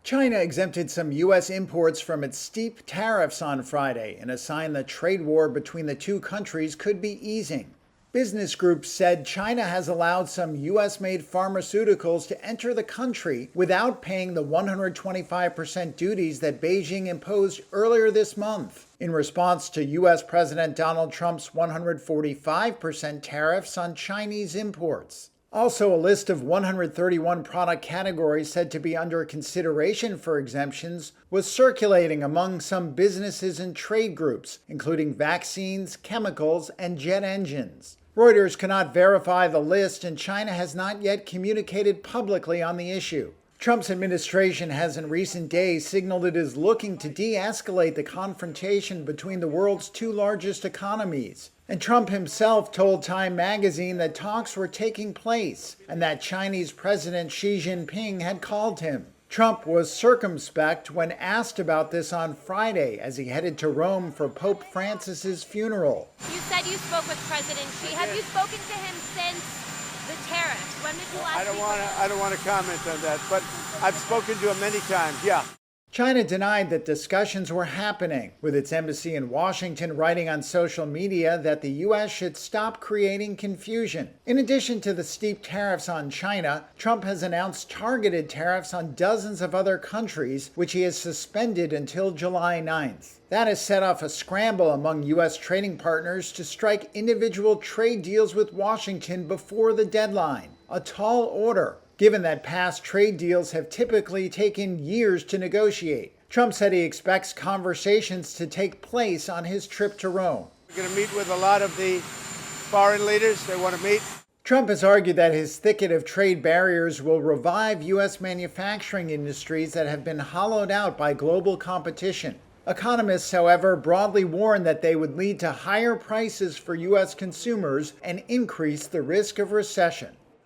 China exempted some U.S. imports from its steep tariffs on Friday in a sign the trade war between the two countries could be easing. Business groups said China has allowed some U.S.-made pharmaceuticals to enter the country without paying the 125% duties that Beijing imposed earlier this month, in response to U.S. President Donald Trump's 145% tariffs on Chinese imports. Also, a list of 131 product categories said to be under consideration for exemptions was circulating among some businesses and trade groups, including vaccines, chemicals, and jet engines. Reuters cannot verify the list, and China has not yet communicated publicly on the issue. Trump's administration has in recent days signaled it is looking to de-escalate the confrontation between the world's two largest economies. And Trump himself told Time magazine that talks were taking place and that Chinese President Xi Jinping had called him. Trump was circumspect when asked about this on Friday as he headed to Rome for Pope Francis's funeral. You said you spoke with President Xi. Have you spoken to him since the tariffs? When did you last speak with him? I don't want to comment on that, but I've spoken to him many times, yeah. China denied that discussions were happening, with its embassy in Washington writing on social media that the U.S. should stop creating confusion. In addition to the steep tariffs on China, Trump has announced targeted tariffs on dozens of other countries, which he has suspended until July 9th. That has set off a scramble among U.S. trading partners to strike individual trade deals with Washington before the deadline. A tall order, given that past trade deals have typically taken years to negotiate. Trump said he expects conversations to take place on his trip to Rome. We're going to meet with a lot of the foreign leaders. They want to meet. Trump has argued that his thicket of trade barriers will revive U.S. manufacturing industries that have been hollowed out by global competition. Economists, however, broadly warn that they would lead to higher prices for U.S. consumers and increase the risk of recession.